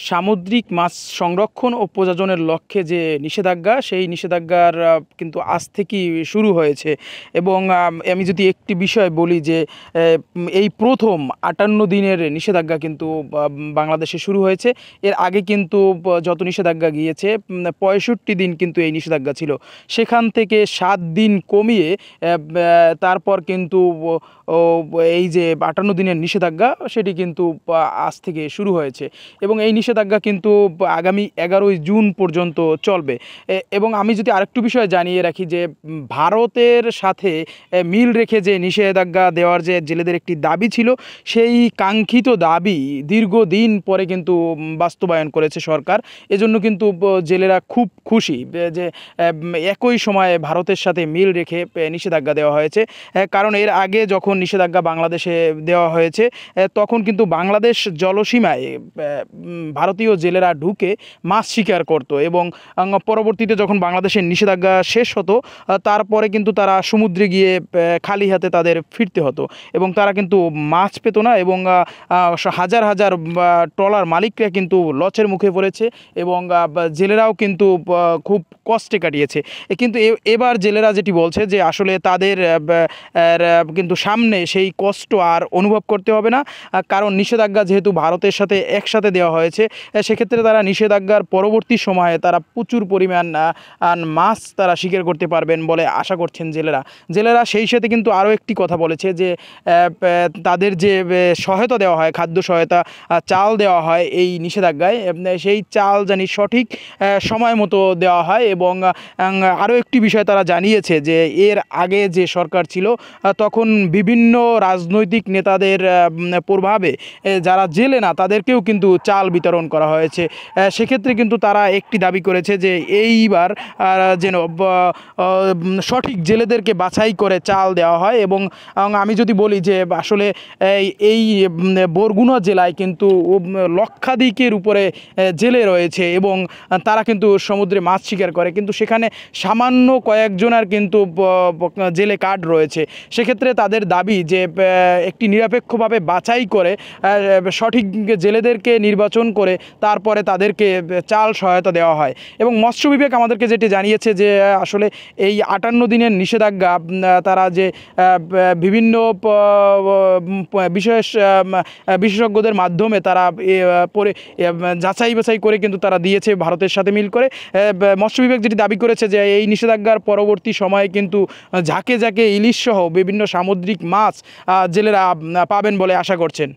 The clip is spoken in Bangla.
সামুদ্রিক মাছ সংরক্ষণ ও প্রজননের লক্ষ্যে যে নিষেধাজ্ঞা, সেই নিষেধাজ্ঞার কিন্তু আজ থেকেই শুরু হয়েছে। এবং আমি যদি একটি বিষয় বলি যে এই প্রথম ৫৮ দিনের নিষেধাজ্ঞা কিন্তু বাংলাদেশে শুরু হয়েছে। এর আগে কিন্তু যত নিষেধাজ্ঞা গিয়েছে ৬৫ দিন কিন্তু এই নিষেধাজ্ঞা ছিল। সেখান থেকে ৭ দিন কমিয়ে তারপর কিন্তু এই যে ৫৮ দিনের নিষেধাজ্ঞা সেটি কিন্তু আজ থেকে শুরু হয়েছে এবং এই নিষেধাজ্ঞা কিন্তু আগামী ১১ই জুন পর্যন্ত চলবে। এবং আমি যদি আরেকটু বিষয় জানিয়ে রাখি যে ভারতের সাথে মিল রেখে যে নিষেধাজ্ঞা দেওয়ার যে জেলেদের একটি দাবি ছিল, সেই কাঙ্ক্ষিত দাবি দীর্ঘদিন পরে কিন্তু বাস্তবায়ন করেছে সরকার। এজন্য কিন্তু জেলেরা খুব খুশি যে একই সময়ে ভারতের সাথে মিল রেখে নিষেধাজ্ঞা দেওয়া হয়েছে। কারণ এর আগে যখন নিষেধাজ্ঞা বাংলাদেশে দেওয়া হয়েছে তখন কিন্তু বাংলাদেশ জলসীমায় ভারতীয় জেলেরা ঢুকে মাছ শিকার করত এবং পরবর্তীতে যখন বাংলাদেশের নিষেধাজ্ঞা শেষ হতো তারপরে কিন্তু তারা সমুদ্রে গিয়ে খালি হাতে তাদের ফিরতে হতো এবং তারা কিন্তু মাছ পেত না এবং হাজার হাজার ট্রলার মালিকরা কিন্তু লসের মুখে পড়েছে এবং জেলেরাও কিন্তু খুব কষ্টে কাটিয়েছে। কিন্তু এবার জেলেরা যেটি বলছে যে আসলে তাদের কিন্তু সামনে সেই কষ্ট আর অনুভব করতে হবে না, কারণ নিষেধাজ্ঞা যেহেতু ভারতের সাথে একসাথে দেওয়া হয়েছে সেক্ষেত্রে তারা নিষেধাজ্ঞার পরবর্তী সময়ে তারা প্রচুর পরিমাণ মাছ তারা শিকার করতে পারবেন বলে আশা করছেন জেলেরা সেই সাথে কিন্তু আরও একটি কথা বলেছে যে তাদের যে সহায়তা দেওয়া হয়, খাদ্য সহায়তা, চাল দেওয়া হয় এই নিষেধাজ্ঞায়, সেই চাল জানি সঠিক সময় মতো দেওয়া হয়। এবং আরও একটি বিষয় তারা জানিয়েছে যে এর আগে যে সরকার ছিল তখন বিভিন্ন রাজনৈতিক নেতাদের প্রভাবে যারা জেলে না তাদেরকেও কিন্তু চাল বিতরণ করা হয়েছে। সেক্ষেত্রে কিন্তু তারা একটি দাবি করেছে যে এইবার যেন সঠিক জেলেদেরকে বাছাই করে চাল দেওয়া হয়। এবং আমি যদি বলি যে আসলে এই বরগুনা জেলায় কিন্তু লক্ষাধিকের উপরে জেলে রয়েছে এবং তারা কিন্তু সমুদ্রে মাছ শিকার করে, কিন্তু সেখানে সামান্য কয়েকজনের কিন্তু জেলে কার্ড রয়েছে। সেক্ষেত্রে তাদের দাবি যে একটি নিরপেক্ষভাবে বাছাই করে সঠিক জেলেদেরকে নির্বাচন করে তারপরে তাদেরকে চাল সহায়তা দেওয়া হয়। এবং মৎস্য বিভাগ আমাদেরকে যেটি জানিয়েছে যে আসলে এই ৫৮ দিনের নিষেধাজ্ঞা তারা যে বিভিন্ন বিশেষজ্ঞদের মাধ্যমে তারা যাচাই বাছাই করে কিন্তু তারা দিয়েছে ভারতের সাথে মিল করে। মৎস্য বিভাগ যেটি দাবি করেছে যে এই নিষেধাজ্ঞার পরবর্তী সময়ে কিন্তু ঝাঁকে ঝাঁকে ইলিশ সহ বিভিন্ন সামুদ্রিক মাছ জেলেরা পাবেন বলে আশা করছেন।